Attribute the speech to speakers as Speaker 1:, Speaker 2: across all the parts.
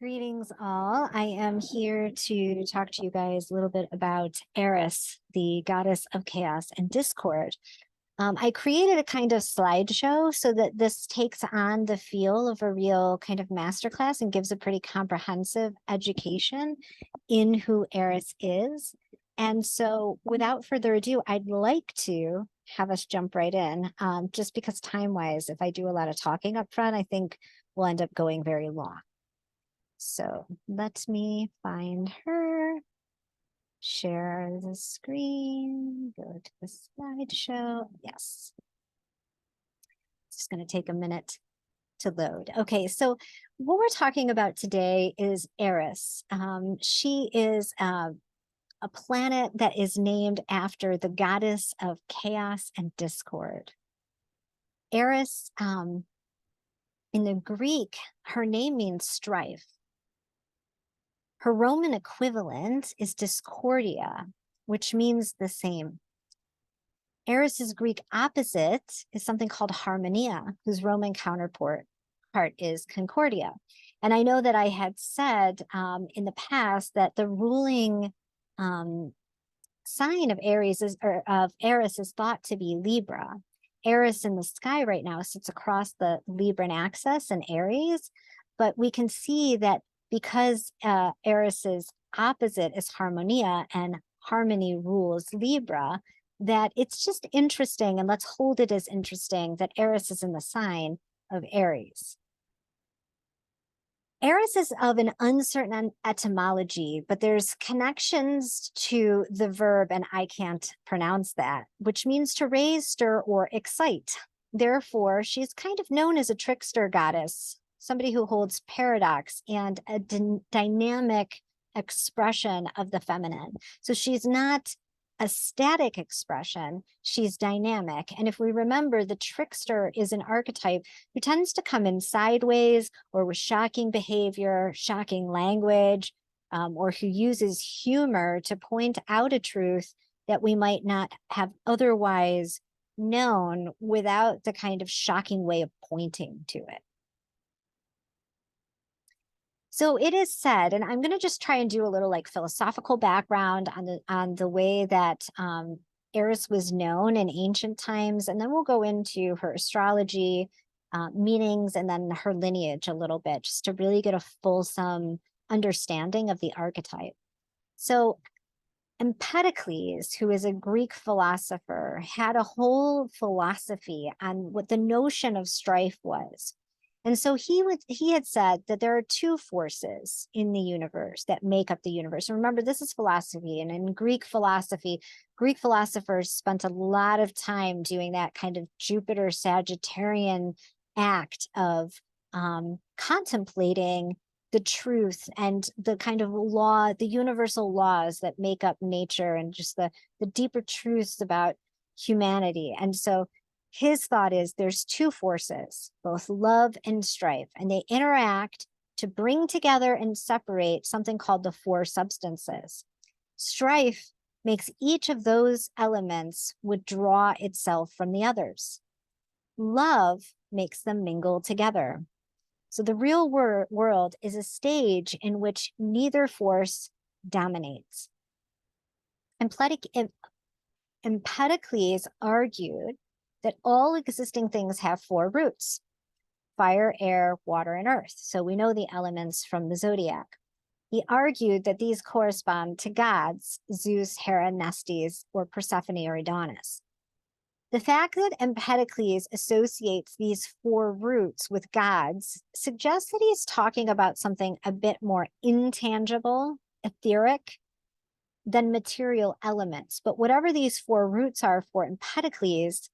Speaker 1: Greetings, all. I am here to talk to you guys a little bit about Eris, the goddess of chaos and discord. I created a kind of slideshow so that this takes on the feel of a real kind of masterclass and gives a pretty comprehensive education in who Eris is. And so without further ado, I'd like to have us jump right in, just because time-wise, if I do a lot of talking up front, I think we'll end up going very long. So let me find her, share the screen, go to the slideshow. Yes. It's just going to take a minute to load. Okay, so what we're talking about today is Eris. She is a planet that is named after the goddess of chaos and discord. Eris, in the Greek, her name means strife. Her Roman equivalent is Discordia, which means the same. Eris's Greek opposite is something called Harmonia, whose Roman counterpart is Concordia. And I know that I had said in the past that the ruling sign of Aries of Eris is thought to be Libra. Eris in the sky right now sits across the Libran axis in Aries, but we can see that because Eris's opposite is Harmonia and harmony rules Libra, that it's just interesting, and let's hold it as interesting, that Eris is in the sign of Aries. Eris is of an uncertain etymology, but there's connections to the verb, and I can't pronounce that, which means to raise, stir, or excite. Therefore, she's kind of known as a trickster goddess, somebody who holds paradox and a dynamic expression of the feminine. So she's not a static expression, she's dynamic. And if we remember, the trickster is an archetype who tends to come in sideways or with shocking behavior, shocking language, or who uses humor to point out a truth that we might not have otherwise known without the kind of shocking way of pointing to it. So it is said, and I'm going to just try and do a little like philosophical background on the way that Eris was known in ancient times, and then we'll go into her astrology meanings and then her lineage a little bit, just to really get a fulsome understanding of the archetype. So Empedocles, who is a Greek philosopher, had a whole philosophy on what the notion of strife was. And so he had said that there are two forces in the universe that make up the universe. And remember, this is philosophy. And in Greek philosophy, Greek philosophers spent a lot of time doing that kind of Jupiter Sagittarian act of contemplating the truth and the kind of law, the universal laws that make up nature and just the deeper truths about humanity. And so his thought is there's two forces, both love and strife, and they interact to bring together and separate something called the four substances. Strife makes each of those elements withdraw itself from the others. Love makes them mingle together. So the real world is a stage in which neither force dominates. Empedocles argued that all existing things have four roots: fire, air, water, and earth. So we know the elements from the zodiac. He argued that these correspond to gods: Zeus, Hera, Nestis, or Persephone or Adonis. The fact that Empedocles associates these four roots with gods suggests that he's talking about something a bit more intangible, etheric, than material elements. But whatever these four roots are for Empedocles,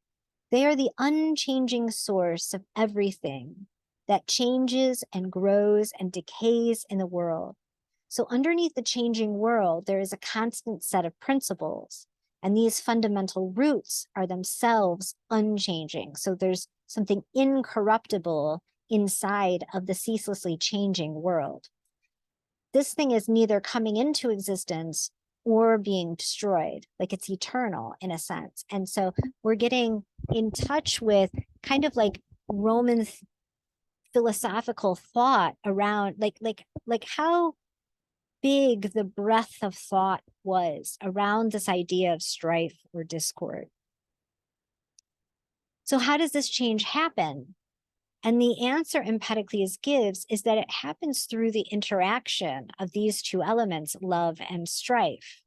Speaker 1: they are the unchanging source of everything that changes and grows and decays in the world. So underneath the changing world, there is a constant set of principles, and these fundamental roots are themselves unchanging. So there's something incorruptible inside of the ceaselessly changing world. This thing is neither coming into existence or being destroyed, like it's eternal in a sense. And so we're getting in touch with kind of like Roman philosophical thought around like how big the breadth of thought was around this idea of strife or discord. So how does this change happen? And the answer Empedocles gives is that it happens through the interaction of these two elements, love and strife.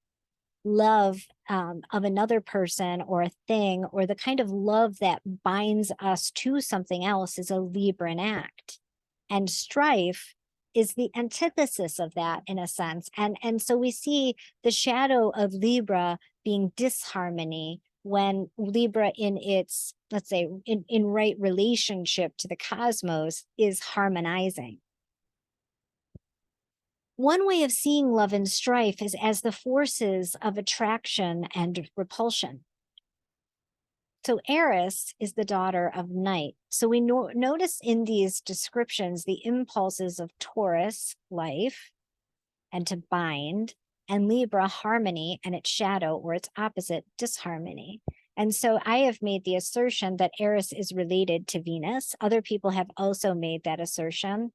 Speaker 1: Love of another person or a thing, or the kind of love that binds us to something else, is a Libran act. And strife is the antithesis of that, in a sense. And so we see the shadow of Libra being disharmony, when Libra, in its, let's say, in right relationship to the cosmos, is harmonizing. One way of seeing love and strife is as the forces of attraction and repulsion. So Eris is the daughter of night. So we notice in these descriptions the impulses of Taurus, life, and to bind, and Libra, harmony, and its shadow, or its opposite, disharmony. And so I have made the assertion that Eris is related to Venus. Other people have also made that assertion.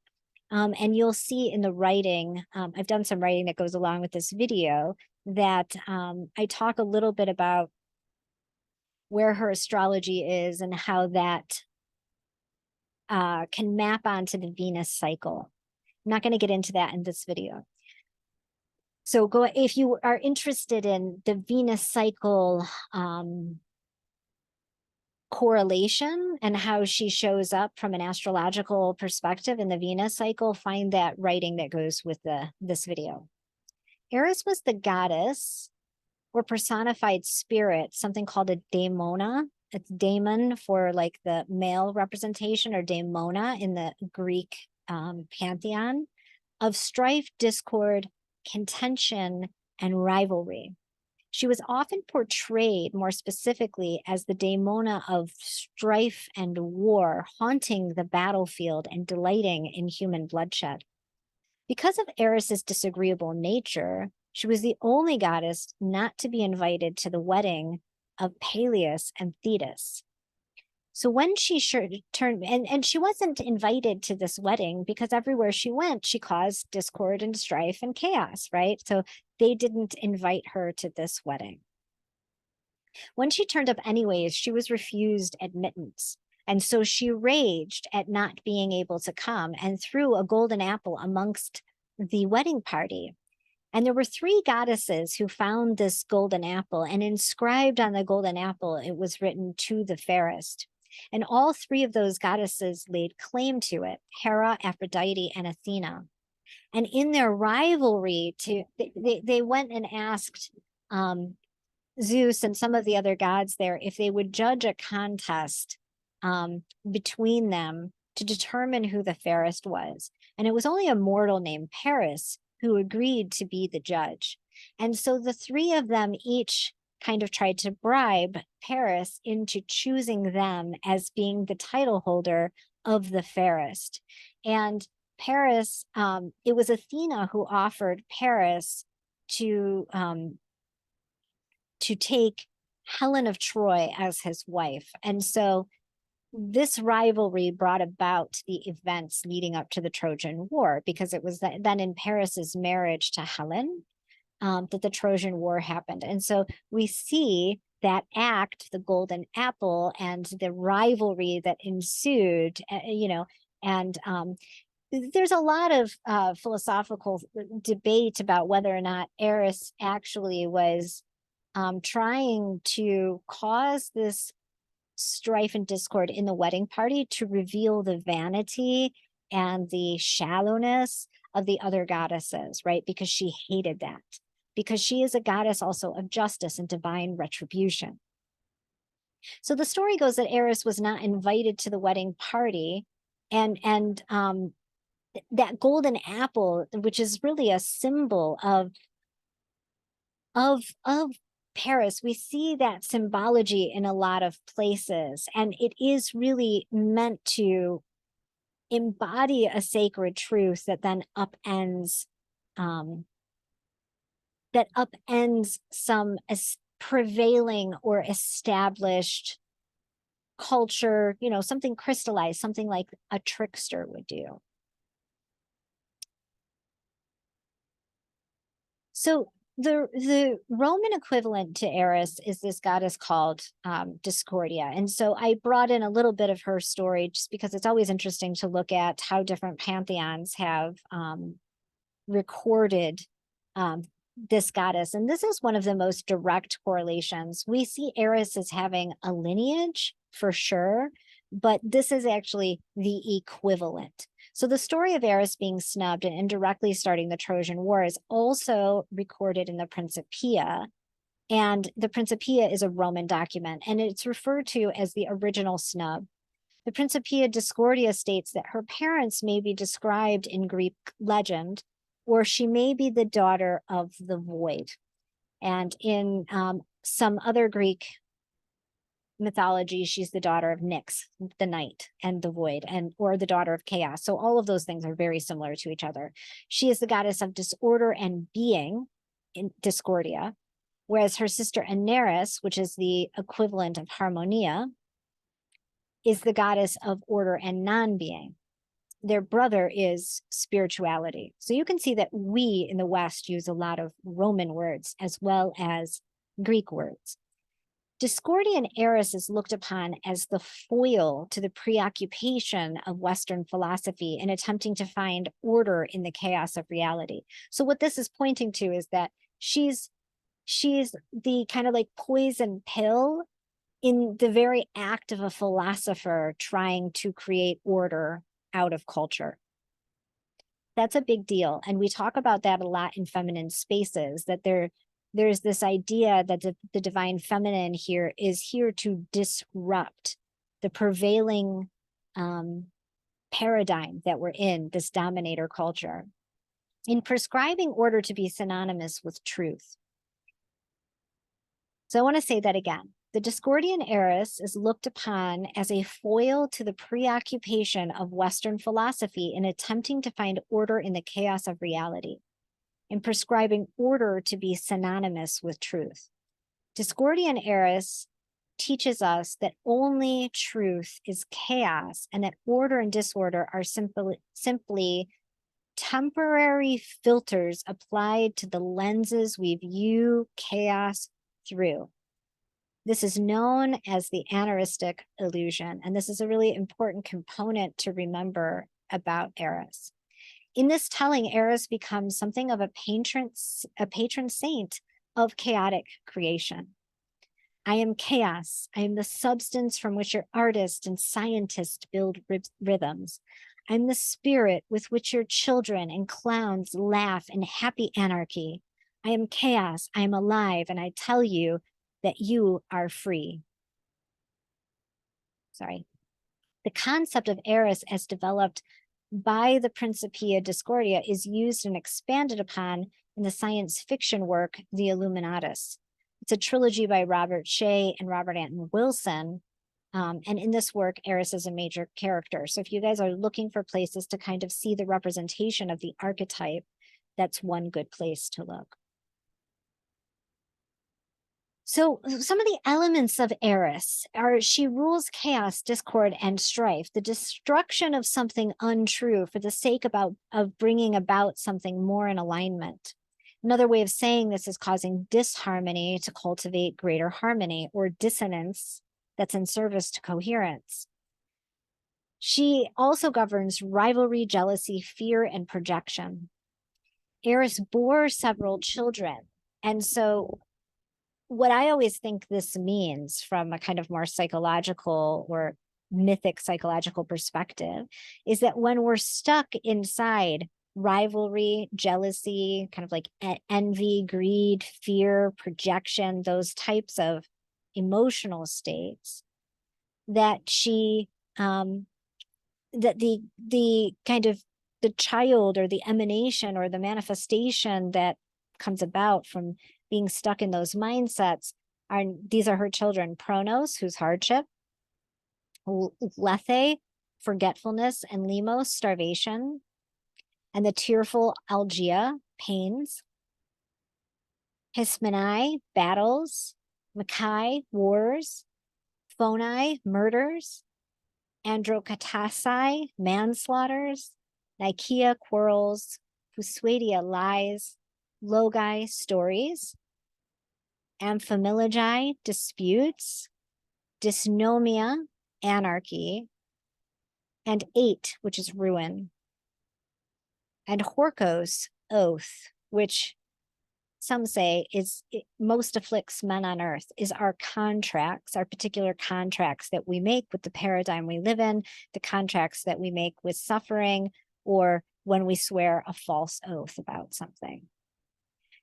Speaker 1: And you'll see in the writing, I've done some writing that goes along with this video, that I talk a little bit about where her astrology is and how that can map onto the Venus cycle. I'm not going to get into that in this video. So go, if you are interested in the Venus cycle correlation and how she shows up from an astrological perspective in the Venus cycle, find that writing that goes with this video. Eris was the goddess or personified spirit, something called a daemona. It's daemon for like the male representation, or daemona in the Greek pantheon, of strife, discord, contention, and rivalry. She was often portrayed more specifically as the daemona of strife and war, haunting the battlefield and delighting in human bloodshed. Because of Eris's disagreeable nature, she was the only goddess not to be invited to the wedding of Peleus and Thetis. So when she turned, and she wasn't invited to this wedding because everywhere she went, she caused discord and strife and chaos, right? So they didn't invite her to this wedding. When she turned up anyways, she was refused admittance. And so she raged at not being able to come and threw a golden apple amongst the wedding party. And there were 3 goddesses who found this golden apple, and inscribed on the golden apple, it was written, "To the fairest." And all 3 of those goddesses laid claim to it: Hera, Aphrodite, and Athena. And in their rivalry, they went and asked Zeus and some of the other gods there if they would judge a contest between them to determine who the fairest was. And it was only a mortal named Paris who agreed to be the judge. And so the 3 of them each kind of tried to bribe Paris into choosing them as being the title holder of the fairest. And Paris, it was Athena who offered Paris to take Helen of Troy as his wife. And so this rivalry brought about the events leading up to the Trojan War, because it was then in Paris's marriage to Helen that the Trojan War happened. And so we see that act, the golden apple, and the rivalry that ensued, and there's a lot of philosophical debate about whether or not Eris actually was trying to cause this strife and discord in the wedding party to reveal the vanity and the shallowness of the other goddesses, right? Because she hated that, because she is a goddess also of justice and divine retribution. So the story goes that Eris was not invited to the wedding party, and that golden apple, which is really a symbol of Paris, we see that symbology in a lot of places, and it is really meant to embody a sacred truth that then upends some prevailing or established culture, you know, something crystallized, something like a trickster would do. So the Roman equivalent to Eris is this goddess called Discordia. And so I brought in a little bit of her story just because it's always interesting to look at how different pantheons have recorded this goddess. And this is one of the most direct correlations. We see Eris as having a lineage for sure, but this is actually the equivalent. So the story of Eris being snubbed and indirectly starting the Trojan War is also recorded in the Principia. And the Principia is a Roman document, and it's referred to as the original snub. The Principia Discordia states that her parents may be described in Greek legend, or she may be the daughter of the void. And in some other Greek mythology, she's the daughter of Nyx, the night, and the void, and or the daughter of chaos. So all of those things are very similar to each other. She is the goddess of disorder and being in Discordia, whereas her sister Eris, which is the equivalent of Harmonia, is the goddess of order and non-being. Their brother is spirituality. So you can see that we in the West use a lot of Roman words as well as Greek words. Discordian Eris is looked upon as the foil to the preoccupation of Western philosophy in attempting to find order in the chaos of reality. So what this is pointing to is that she's the kind of like poison pill in the very act of a philosopher trying to create order out of culture. That's a big deal. And we talk about that a lot in feminine spaces, that there's this idea that the divine feminine here is here to disrupt the prevailing paradigm that we're in, this dominator culture, in prescribing order to be synonymous with truth. So I want to say that again. The Discordian Eris is looked upon as a foil to the preoccupation of Western philosophy in attempting to find order in the chaos of reality, in prescribing order to be synonymous with truth. Discordian Eris teaches us that only truth is chaos and that order and disorder are simply temporary filters applied to the lenses we view chaos through. This is known as the anaristic illusion, and this is a really important component to remember about Eris. In this telling, Eris becomes something of a patron saint of chaotic creation. I am chaos. I am the substance from which your artists and scientists build rhythms. I'm the spirit with which your children and clowns laugh in happy anarchy. I am chaos. I am alive, and I tell you that you are free. Sorry. The concept of Eris as developed by the Principia Discordia is used and expanded upon in the science fiction work, The Illuminatus. It's a trilogy by Robert Shea and Robert Anton Wilson. And in this work, Eris is a major character. So if you guys are looking for places to kind of see the representation of the archetype, that's one good place to look. So some of the elements of Eris are she rules chaos, discord, and strife, the destruction of something untrue for the sake of bringing about something more in alignment. Another way of saying this is causing disharmony to cultivate greater harmony, or dissonance that's in service to coherence. She also governs rivalry, jealousy, fear, and projection. Eris bore several children, and so what I always think this means from a kind of more psychological or mythic psychological perspective is that when we're stuck inside rivalry, jealousy, kind of like envy, greed, fear, projection, those types of emotional states, that that the kind of the child or the emanation or the manifestation that comes about from being stuck in those mindsets these are her children: Pronos, who's hardship; Lethe, forgetfulness; and Lemos, starvation; and the tearful Algia, pains; Hismeni, battles; Makai, wars; Phoni, murders, Androkatasai, manslaughters, Nikeia, quarrels, Phusuedia, lies, Logi, stories, Amphimologi, disputes, Dysnomia, anarchy, and 8, which is ruin, and Horkos, oath, which some say is most afflicts men on earth, is our contracts, our particular contracts that we make with the paradigm we live in, the contracts that we make with suffering, or when we swear a false oath about something.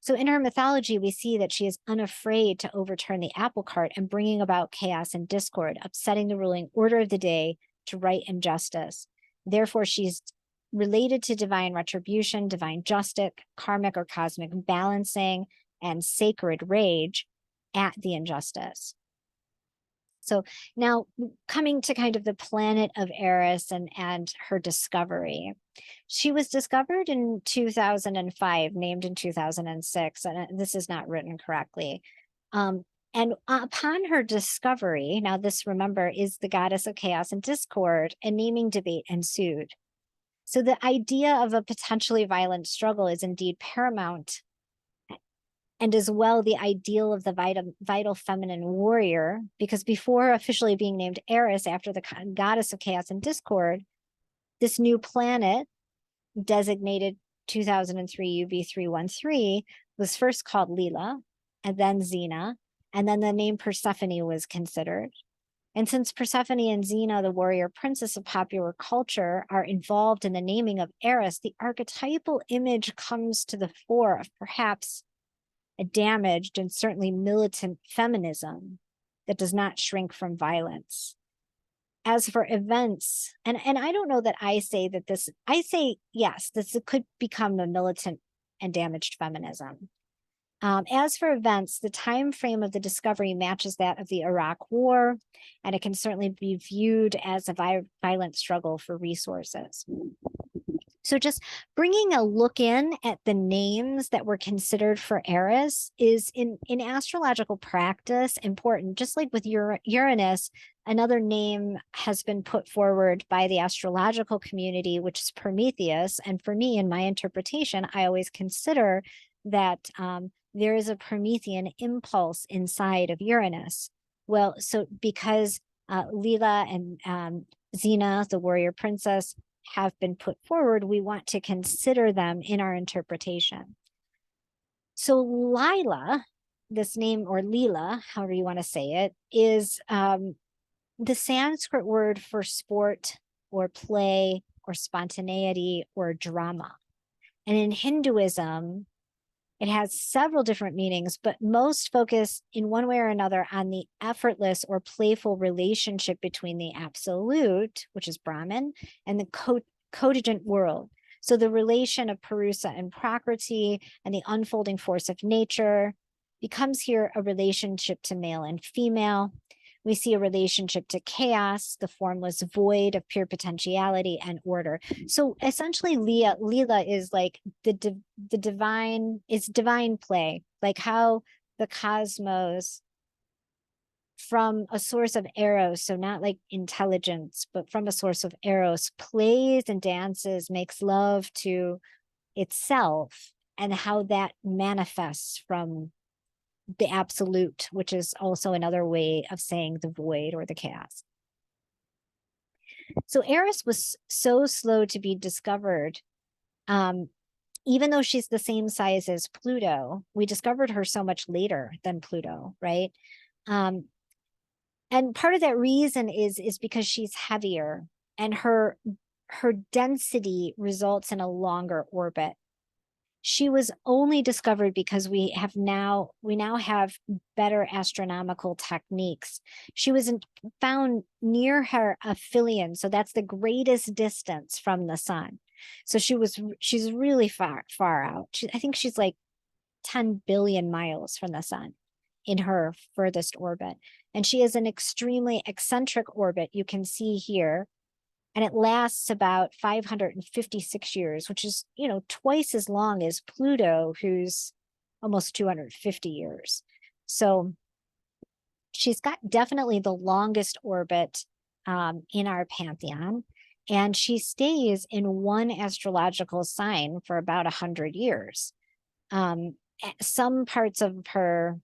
Speaker 1: So in her mythology, we see that she is unafraid to overturn the apple cart and bringing about chaos and discord, upsetting the ruling order of the day to right and justice. Therefore, she's related to divine retribution, divine justice, karmic or cosmic balancing, and sacred rage at the injustice. So now coming to kind of the planet of Eris and her discovery. She was discovered in 2005, named in 2006, and this is not written correctly. And upon her discovery, now this, remember, is the goddess of chaos and discord, a naming debate ensued. So the idea of a potentially violent struggle is indeed paramount, and as well the ideal of the vital feminine warrior, because before officially being named Eris after the goddess of chaos and discord, this new planet, designated 2003 UB313, was first called Lila, and then Xena, and then the name Persephone was considered. And since Persephone and Xena, the warrior princess of popular culture, are involved in the naming of Eris, the archetypal image comes to the fore of perhaps a damaged and certainly militant feminism that does not shrink from violence. As for events, and I don't know that I say that this, I say, yes, this could become a militant and damaged feminism. As for events, the time frame of the discovery matches that of the Iraq War, and it can certainly be viewed as a violent struggle for resources. So just bringing a look in at the names that were considered for Eris is in astrological practice important. Just like with Uranus, another name has been put forward by the astrological community, which is Prometheus. And for me, in my interpretation, I always consider that there is a Promethean impulse inside of Uranus. Well, so because Lila and Xena, the warrior princess, have been put forward, we want to consider them in our interpretation. So Lila, this name, or Lila, however you want to say it, is the Sanskrit word for sport or play or spontaneity or drama. And in Hinduism, it has several different meanings, but most focus in one way or another on the effortless or playful relationship between the absolute, which is Brahman, and the cogent world. So the relation of Purusa and Prakriti and the unfolding force of nature becomes here a relationship to male and female. We see a relationship to chaos, the formless void of pure potentiality and order. So essentially, Lila is like the divine, is divine play, like how the cosmos, from a source of eros, so not like intelligence, but from a source of eros, plays and dances, makes love to itself, and how that manifests from the absolute, which is also another way of saying the void or the chaos. So Eris was so slow to be discovered. Even though she's the same size as Pluto, we discovered her so much later than Pluto, right? And part of that reason is because she's heavier, and her density results in a longer orbit. She was only discovered because we now have better astronomical techniques. She was found near her aphelion, so that's the greatest distance from the sun. So she's really far out. I think she's like 10 billion miles from the sun in her furthest orbit. And she is an extremely eccentric orbit, you can see here. And it lasts about 556 years, which is, twice as long as Pluto, who's almost 250 years. So She's got definitely the longest orbit in our pantheon, and she stays in one astrological sign for about 100 years. Some parts of her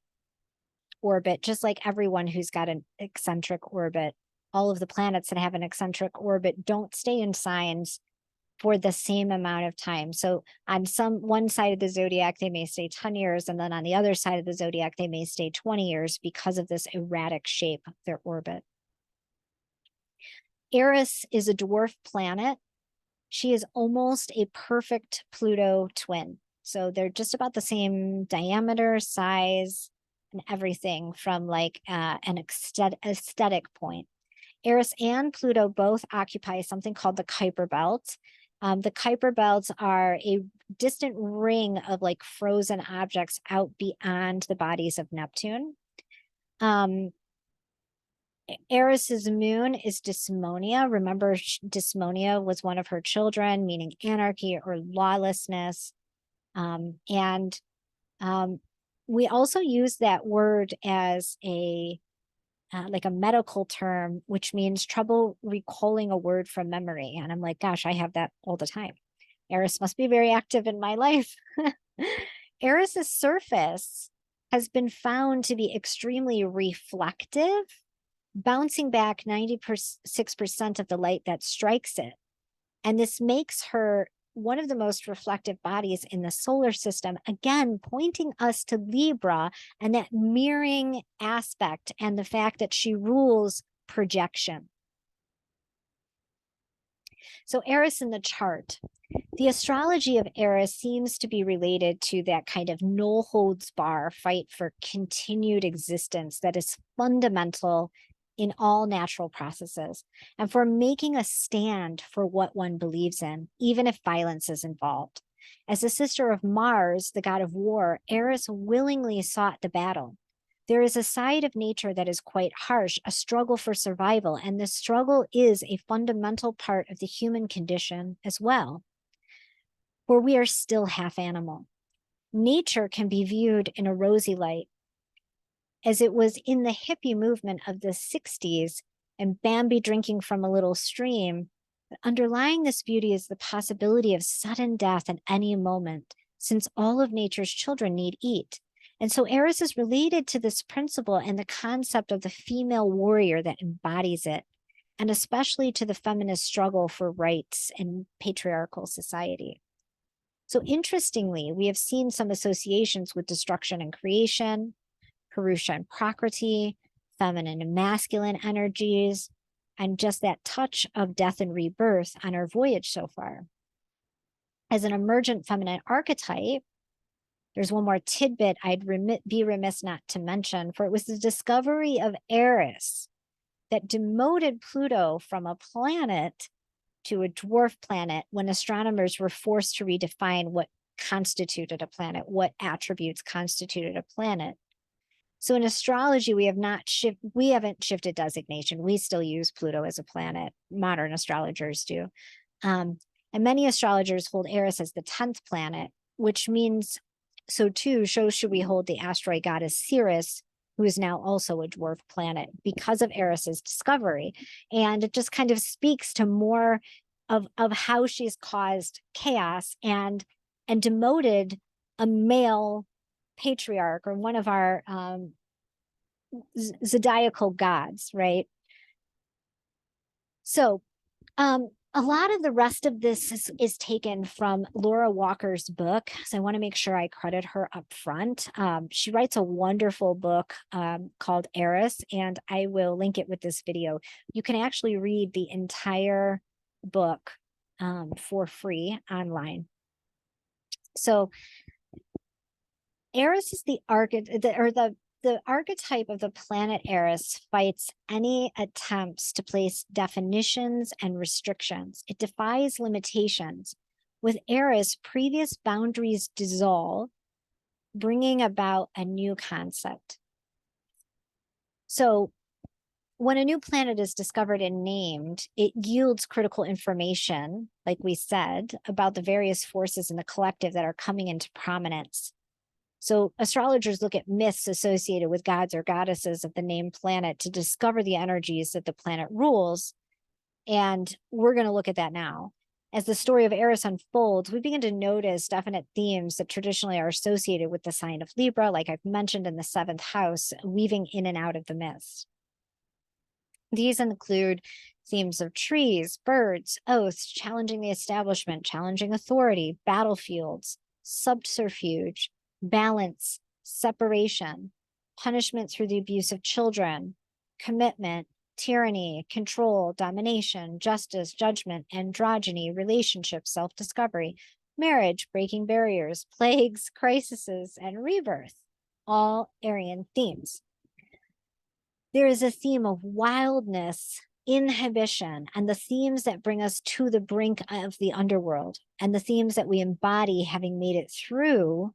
Speaker 1: orbit, just like everyone who's got an eccentric orbit, all of the planets that have an eccentric orbit don't stay in signs for the same amount of time. So on one side of the zodiac, they may stay 10 years, and then on the other side of the zodiac, they may stay 20 years because of this erratic shape of their orbit. Eris is a dwarf planet. She is almost a perfect Pluto twin. So they're just about the same diameter, size, and everything from like an aesthetic point. Eris and Pluto both occupy something called the Kuiper Belt. The Kuiper Belts are a distant ring of like frozen objects out beyond the bodies of Neptune. Eris's moon is Dysmonia. Remember, Dysmonia was one of her children, meaning anarchy or lawlessness. And we also use that word as like a medical term, which means trouble recalling a word from memory. And I'm like, gosh, I have that all the time. Eris must be very active in my life. Eris's surface has been found to be extremely reflective, bouncing back 96% of the light that strikes it. And this makes her one of the most reflective bodies in the solar system, again, pointing us to Libra and that mirroring aspect and the fact that she rules projection. So Eris in the chart. The astrology of Eris seems to be related to that kind of no holds bar fight for continued existence that is fundamental in all natural processes, and for making a stand for what one believes in, even if violence is involved. As a sister of Mars, the god of war, Eris willingly sought the battle. There is a side of nature that is quite harsh, a struggle for survival, and this struggle is a fundamental part of the human condition as well. For we are still half animal. Nature can be viewed in a rosy light, as it was in the hippie movement of the 60s and Bambi drinking from a little stream. But underlying this beauty is the possibility of sudden death at any moment, since all of nature's children need eat. And so Eris is related to this principle and the concept of the female warrior that embodies it, and especially to the feminist struggle for rights in patriarchal society. So interestingly, we have seen some associations with destruction and creation, Purusha and Prakriti, feminine and masculine energies, and just that touch of death and rebirth on our voyage so far. As an emergent feminine archetype, there's one more tidbit I'd be remiss not to mention, for it was the discovery of Eris that demoted Pluto from a planet to a dwarf planet when astronomers were forced to redefine what constituted a planet, what attributes constituted a planet. So in astrology, we haven't shifted designation. We still use Pluto as a planet. Modern astrologers do. And many astrologers hold Eris as the 10th planet, which means so too should we hold the asteroid goddess Ceres, who is now also a dwarf planet because of Eris's discovery. And it just kind of speaks to more of how she's caused chaos and demoted a male patriarch or one of our zodiacal gods, right? So a lot of the rest of this is taken from Laura Walker's book. So I want to make sure I credit her up front. She writes a wonderful book called Eris, and I will link it with this video. You can actually read the entire book for free online. So Eris is the archetype of the planet Eris fights any attempts to place definitions and restrictions. It defies limitations. With Eris, previous boundaries dissolve, bringing about a new concept. So when a new planet is discovered and named, it yields critical information, like we said, about the various forces in the collective that are coming into prominence. So astrologers look at myths associated with gods or goddesses of the named planet to discover the energies that the planet rules. And we're going to look at that now. As the story of Eris unfolds, we begin to notice definite themes that traditionally are associated with the sign of Libra, like I've mentioned in the 7th house, weaving in and out of the myths. These include themes of trees, birds, oaths, challenging the establishment, challenging authority, battlefields, subterfuge, balance, separation, punishment through the abuse of children, commitment, tyranny, control, domination, justice, judgment, androgyny, relationships, self-discovery, marriage, breaking barriers, plagues, crises, and rebirth, all Aryan themes. There is a theme of wildness, inhibition, and the themes that bring us to the brink of the underworld, and the themes that we embody having made it through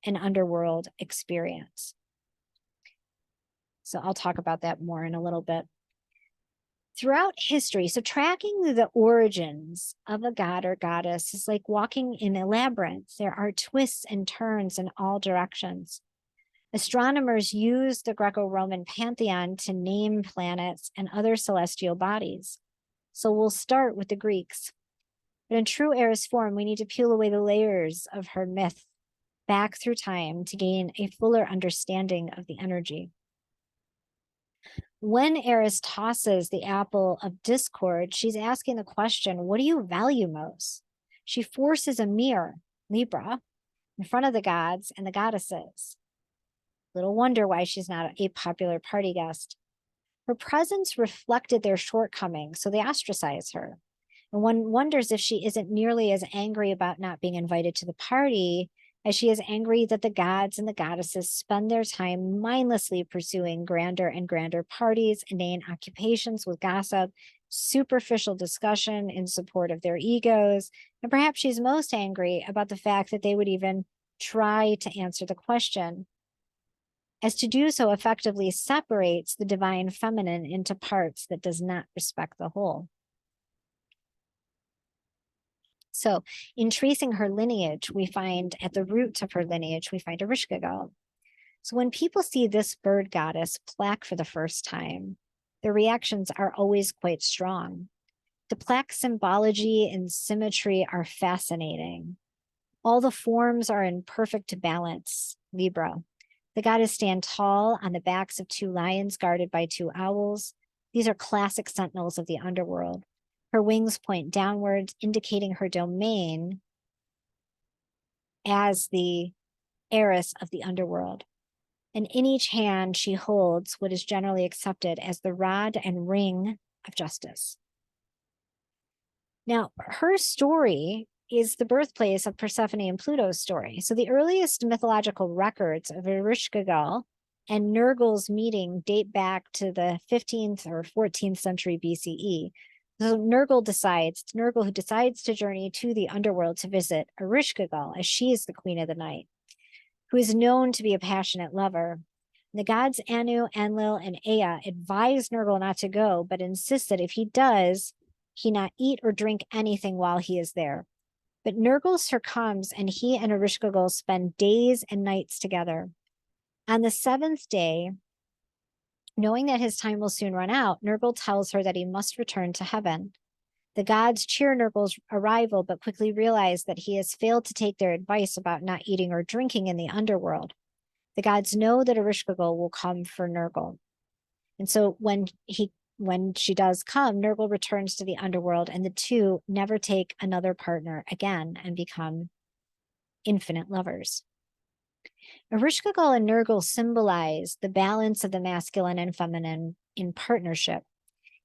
Speaker 1: an underworld experience. So I'll talk about that more in a little bit. Throughout history, so tracking the origins of a god or goddess is like walking in a labyrinth. There are twists and turns in all directions. Astronomers use the Greco-Roman pantheon to name planets and other celestial bodies. So we'll start with the Greeks. But in true Eris form, we need to peel away the layers of her myth back through time to gain a fuller understanding of the energy. When Eris tosses the apple of discord, she's asking the question, what do you value most? She forces a mirror, Libra, in front of the gods and the goddesses. Little wonder why she's not a popular party guest. Her presence reflected their shortcomings, so they ostracize her. And one wonders if she isn't nearly as angry about not being invited to the party as she is angry that the gods and the goddesses spend their time mindlessly pursuing grander and grander parties, inane occupations with gossip, superficial discussion in support of their egos. And perhaps she's most angry about the fact that they would even try to answer the question, as to do so effectively separates the divine feminine into parts that does not respect the whole. So in tracing her lineage, we find at the root of her lineage, we find Ereshkigal. So when people see this bird goddess plaque for the first time, their reactions are always quite strong. The plaque symbology and symmetry are fascinating. All the forms are in perfect balance, Libra. The goddess stands tall on the backs of 2 lions guarded by 2 owls. These are classic sentinels of the underworld. Her wings point downwards, indicating her domain as the heiress of the underworld. And in each hand, she holds what is generally accepted as the rod and ring of justice. Now, her story is the birthplace of Persephone and Pluto's story. So the earliest mythological records of Ereshkigal and Nergal's meeting date back to the 15th or 14th century BCE. So Nergal who decides to journey to the underworld to visit Ereshkigal, as she is the queen of the night, who is known to be a passionate lover. The gods Anu, Enlil, and Ea advise Nergal not to go, but insist that if he does, he not eat or drink anything while he is there. But Nergal succumbs, and he and Ereshkigal spend days and nights together. On the 7th day, knowing that his time will soon run out, Nergal tells her that he must return to heaven. The gods cheer Nergal's arrival, but quickly realize that he has failed to take their advice about not eating or drinking in the underworld. The gods know that Ereshkigal will come for Nergal. And so when she does come, Nergal returns to the underworld, and the two never take another partner again and become infinite lovers. Ereshkigal and Nergal symbolize the balance of the masculine and feminine in partnership.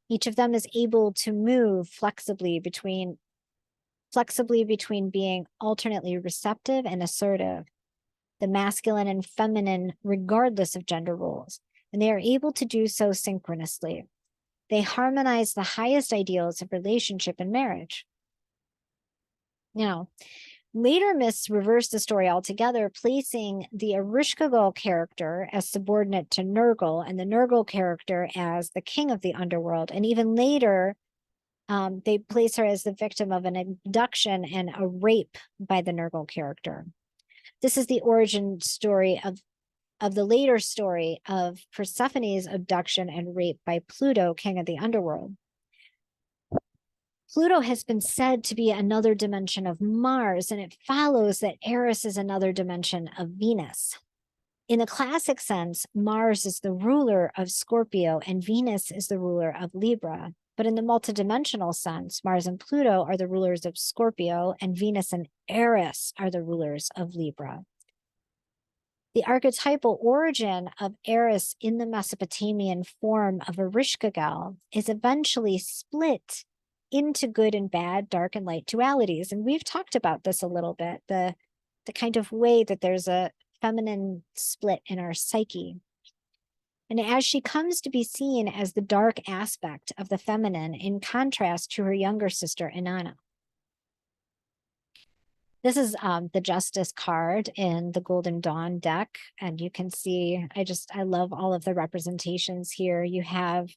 Speaker 1: Each of them is able to move flexibly between being alternately receptive and assertive, the masculine and feminine, regardless of gender roles, and they are able to do so synchronously. They harmonize the highest ideals of relationship and marriage. Now, later myths reverse the story altogether, placing the Ereshkigal character as subordinate to Nergal and the Nergal character as the king of the underworld. And even later, they place her as the victim of an abduction and a rape by the Nergal character. This is the origin story of the later story of Persephone's abduction and rape by Pluto, king of the underworld. Pluto has been said to be another dimension of Mars, and it follows that Eris is another dimension of Venus. In the classic sense, Mars is the ruler of Scorpio and Venus is the ruler of Libra. But in the multidimensional sense, Mars and Pluto are the rulers of Scorpio and Venus and Eris are the rulers of Libra. The archetypal origin of Eris in the Mesopotamian form of Erishkigal is eventually split into good and bad, dark and light dualities. And we've talked about this a little bit, the kind of way that there's a feminine split in our psyche. And as she comes to be seen as the dark aspect of the feminine in contrast to her younger sister, Inanna. This is the Justice card in the Golden Dawn deck. And you can see, I love all of the representations here. You have,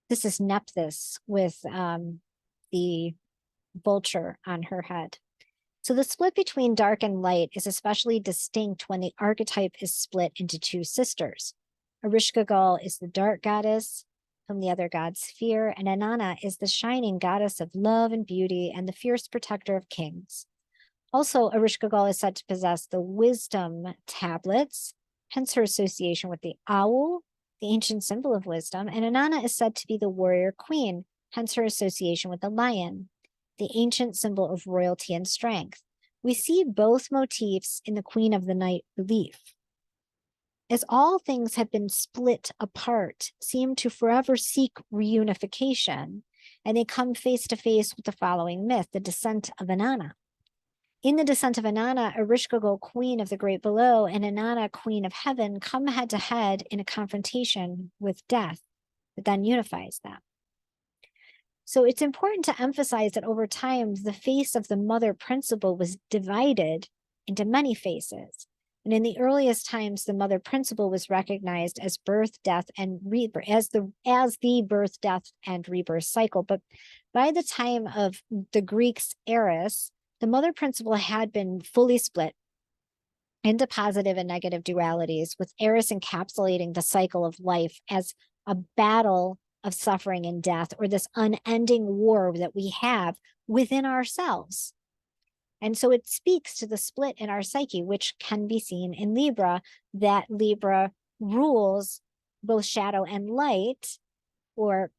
Speaker 1: this is Nephthys with the vulture on her head. So the split between dark and light is especially distinct when the archetype is split into two sisters. Erishkigal is the dark goddess, whom the other gods fear, and Inanna is the shining goddess of love and beauty and the fierce protector of kings. Also, Erishkigal is said to possess the wisdom tablets, hence her association with the owl, the ancient symbol of wisdom, and Inanna is said to be the warrior queen, hence her association with the lion, the ancient symbol of royalty and strength. We see both motifs in the Queen of the Night belief. As all things have been split apart, seem to forever seek reunification, and they come face to face with the following myth, the descent of Inanna. In the descent of Inanna, Erishkigal, queen of the great below, and Inanna, queen of heaven, come head to head in a confrontation with death that then unifies them. So it's important to emphasize that over time, the face of the mother principle was divided into many faces. And in the earliest times, the mother principle was recognized as birth, death, and rebirth, as the birth, death, and rebirth cycle. But by the time of the Greeks' Eris, the mother principle had been fully split into positive and negative dualities, with Eris encapsulating the cycle of life as a battle of suffering and death, or this unending war that we have within ourselves. And so it speaks to the split in our psyche, which can be seen in Libra, that Libra rules both shadow and light, or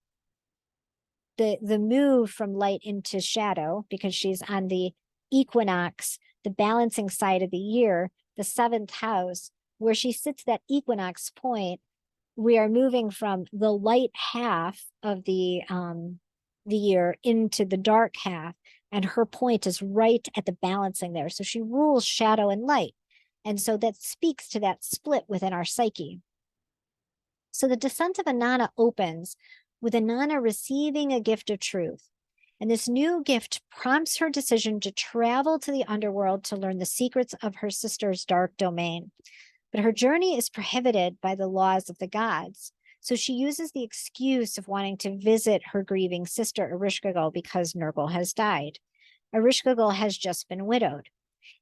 Speaker 1: the move from light into shadow, because she's on the equinox, the balancing side of the year, the 7th house, where she sits that equinox point. We are moving from the light half of the year into the dark half, and her point is right at the balancing there. So she rules shadow and light. And so that speaks to that split within our psyche. So the descent of Inanna opens with Inanna receiving a gift of truth. And this new gift prompts her decision to travel to the underworld to learn the secrets of her sister's dark domain. But her journey is prohibited by the laws of the gods. So she uses the excuse of wanting to visit her grieving sister, Erishkigal, because Nergal has died. Erishkigal has just been widowed.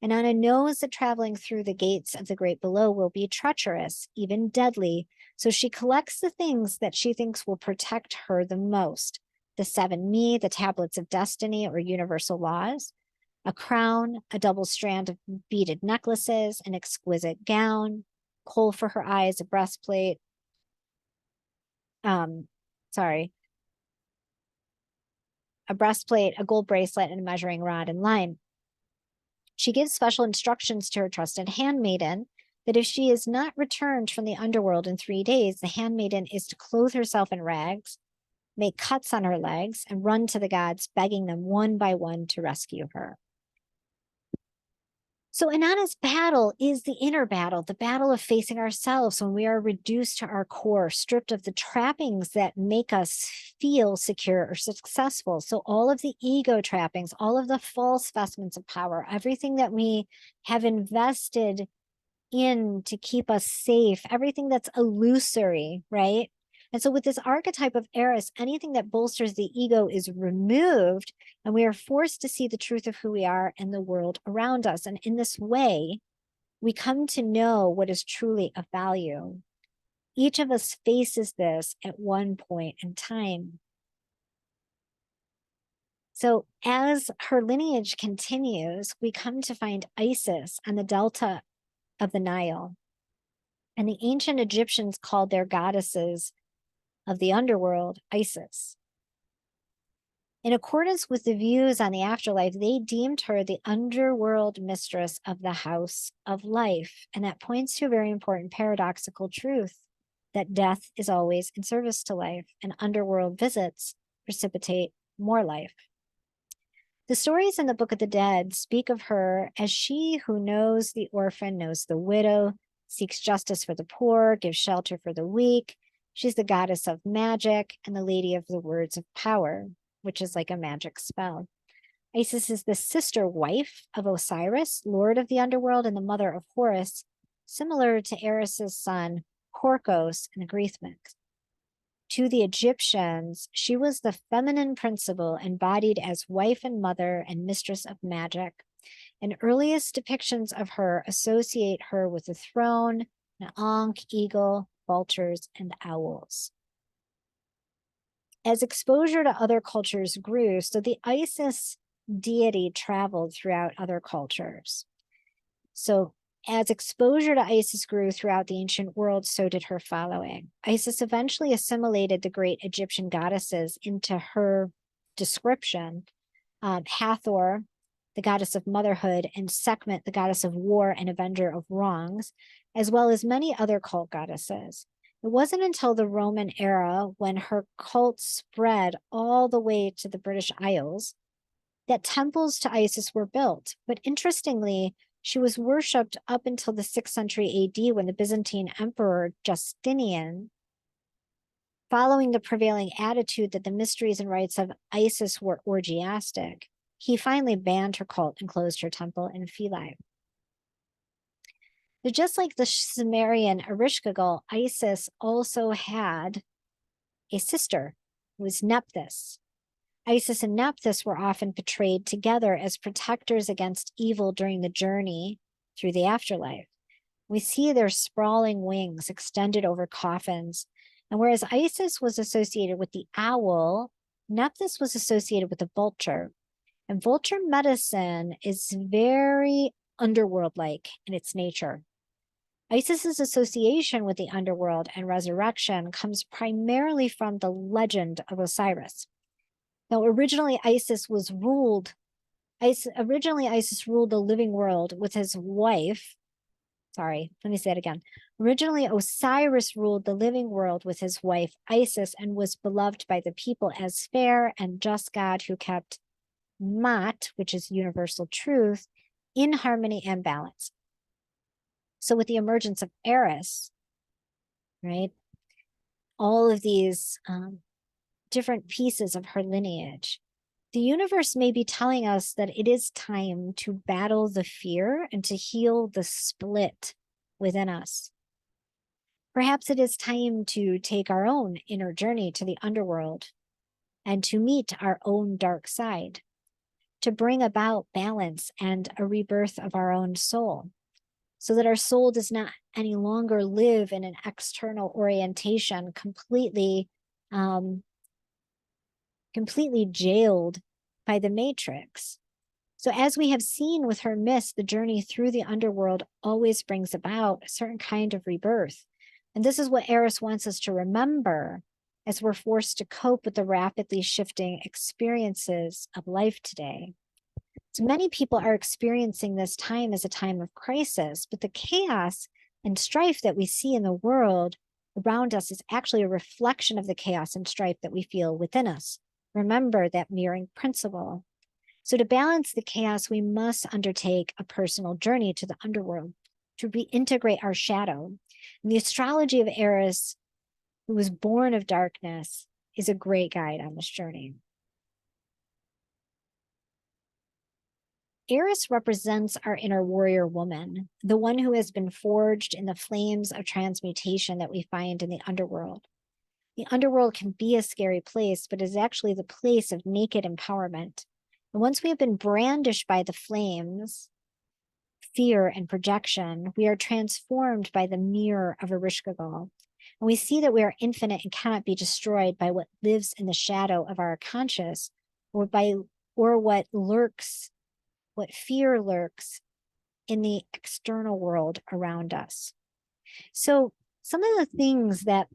Speaker 1: And Inanna knows that traveling through the gates of the great below will be treacherous, even deadly. So she collects the things that she thinks will protect her the most. The 7 Me, the tablets of destiny or universal laws, a crown, a double strand of beaded necklaces, an exquisite gown, kohl for her eyes, a breastplate, a breastplate, a gold bracelet, and a measuring rod and line. She gives special instructions to her trusted handmaiden that if she is not returned from the underworld in 3 days, the handmaiden is to clothe herself in rags, make cuts on her legs, and run to the gods, begging them one by one to rescue her. So Inanna's battle is the inner battle, the battle of facing ourselves when we are reduced to our core, stripped of the trappings that make us feel secure or successful. So all of the ego trappings, all of the false vestments of power, everything that we have invested in to keep us safe, everything that's illusory, right? And so with this archetype of Eris, anything that bolsters the ego is removed, and we are forced to see the truth of who we are and the world around us. And in this way, we come to know what is truly of value. Each of us faces this at one point in time. So as her lineage continues, we come to find Isis on the delta of the Nile. And the ancient Egyptians called their goddesses of the underworld Isis. In accordance with the views on the afterlife, they deemed her the underworld mistress of the house of life. And that points to a very important paradoxical truth, that death is always in service to life, and underworld visits precipitate more life. The stories in the Book of the Dead speak of her as she who knows the orphan, knows the widow, seeks justice for the poor, gives shelter for the weak. She's the goddess of magic and the lady of the words of power, which is like a magic spell. Isis is the sister wife of Osiris, lord of the underworld, and the mother of Horus, similar to Eris's son, Horkos, in the Greek myth. To the Egyptians, she was the feminine principle embodied as wife and mother and mistress of magic. And earliest depictions of her associate her with the throne, an ankh, eagle, vultures, and owls. As exposure to other cultures grew, so the Isis deity traveled throughout other cultures. So as exposure to Isis grew throughout the ancient world, so did her following. Isis eventually assimilated the great Egyptian goddesses into her description. Hathor, the goddess of motherhood, and Sekhmet, the goddess of war and avenger of wrongs, as well as many other cult goddesses. It wasn't until the Roman era, when her cult spread all the way to the British Isles, that temples to Isis were built. But interestingly, she was worshipped up until the 6th century AD, when the Byzantine emperor Justinian, following the prevailing attitude that the mysteries and rites of Isis were orgiastic, he finally banned her cult and closed her temple in Philae. But just like the Sumerian Erishkigal, Isis also had a sister who was Nephthys. Isis and Nephthys were often portrayed together as protectors against evil during the journey through the afterlife. We see their sprawling wings extended over coffins. And whereas Isis was associated with the owl, Nephthys was associated with the vulture. And vulture medicine is very underworld-like in its nature. Isis's association with the underworld and resurrection comes primarily from the legend of Osiris. Now, originally Isis ruled the living world with his wife. Sorry, let me say it again. Originally, Osiris ruled the living world with his wife Isis and was beloved by the people as fair and just God who kept Mat, which is universal truth, in harmony and balance. So with the emergence of Eris, right, all of these different pieces of her lineage, the universe may be telling us that it is time to battle the fear and to heal the split within us. Perhaps it is time to take our own inner journey to the underworld and to meet our own dark side, to bring about balance and a rebirth of our own soul, so that our soul does not any longer live in an external orientation, completely jailed by the matrix. So as we have seen with her myths, the journey through the underworld always brings about a certain kind of rebirth. And this is what Eris wants us to remember as we're forced to cope with the rapidly shifting experiences of life today. So many people are experiencing this time as a time of crisis, but the chaos and strife that we see in the world around us is actually a reflection of the chaos and strife that we feel within us. Remember that mirroring principle. So to balance the chaos, we must undertake a personal journey to the underworld to reintegrate our shadow. And the astrology of Eris, who was born of darkness, is a great guide on this journey. Eris represents our inner warrior woman, the one who has been forged in the flames of transmutation that we find in the underworld. The underworld can be a scary place, but is actually the place of naked empowerment. And once we have been brandished by the flames, fear and projection, we are transformed by the mirror of Erishkigal. And we see that we are infinite and cannot be destroyed by what lives in the shadow of our conscious, or what lurks, what fear lurks in the external world around us. So some of the things that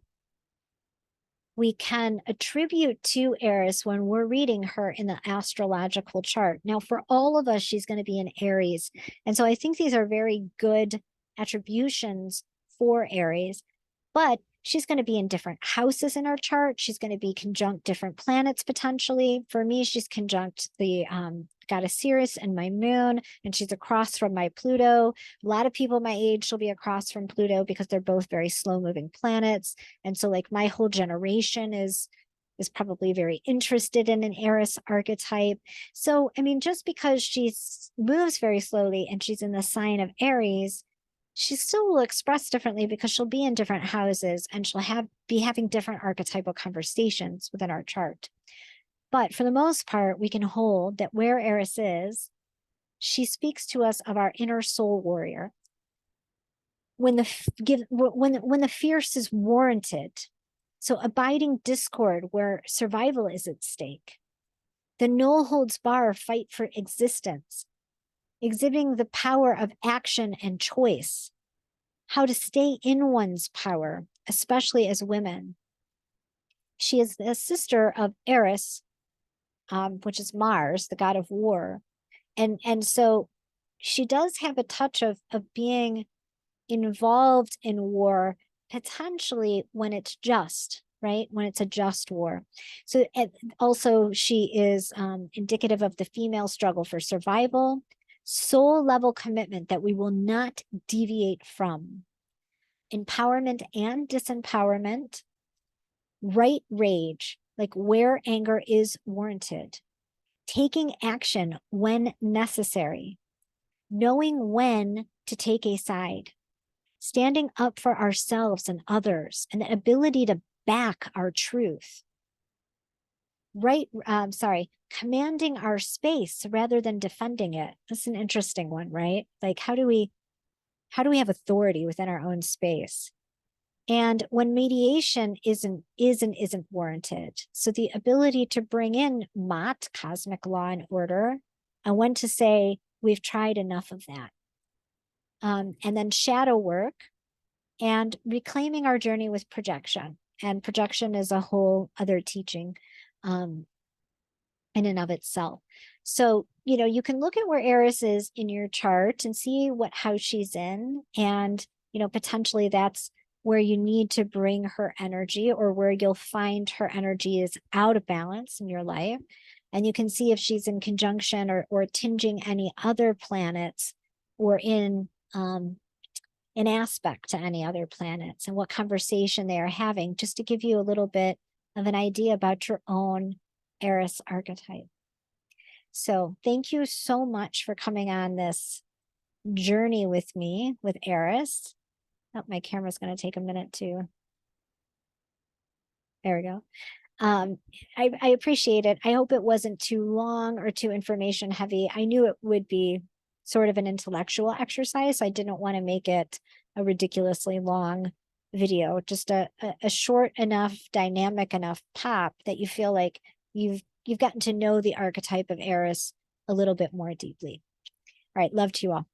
Speaker 1: we can attribute to Eris when we're reading her in the astrological chart. Now, for all of us, she's going to be in Aries. And so I think these are very good attributions for Aries, but she's going to be in different houses in our chart. She's going to be conjunct different planets potentially. For me, she's conjunct the goddess Eris and my moon, and she's across from my Pluto. A lot of people my age will be across from Pluto because they're both very slow moving planets. And so like my whole generation is probably very interested in an Eris archetype. So, I mean, just because she moves very slowly and she's in the sign of Aries, she still will express differently because she'll be in different houses and she'll be having different archetypal conversations within our chart. But for the most part, we can hold that where Eris is, she speaks to us of our inner soul warrior. When the fierce is warranted, so abiding discord where survival is at stake, the no holds bar fight for existence, exhibiting the power of action and choice, how to stay in one's power, especially as women. She is the sister of Eris, which is Mars, the god of war. And so she does have a touch of being involved in war, potentially when it's just, right? When it's a just war. So also she is indicative of the female struggle for survival, soul level commitment that we will not deviate from, empowerment and disempowerment, right rage, like where anger is warranted, taking action when necessary, knowing when to take a side, standing up for ourselves and others, and the ability to back our truth. Commanding our space rather than defending it. That's an interesting one, right? Like how do we have authority within our own space? And when mediation isn't warranted. So the ability to bring in Mot, cosmic law and order, and when to say, we've tried enough of that. And then shadow work and reclaiming our journey with projection. And projection is a whole other teaching in and of itself. So, you can look at where Eris is in your chart and see what house she's in. And, potentially that's where you need to bring her energy, or where you'll find her energy is out of balance in your life. And you can see if she's in conjunction or tinging any other planets, or in an aspect to any other planets, and what conversation they are having, just to give you a little bit of an idea about your own Eris archetype. So thank you so much for coming on this journey with me with Eris. Oh, my camera's going to take a minute to. There we go. I appreciate it. I hope it wasn't too long or too information heavy. I knew it would be sort of an intellectual exercise. I didn't want to make it a ridiculously long video, just a short enough, dynamic enough pop that you feel like you've gotten to know the archetype of Eris a little bit more deeply. All right, love to you all.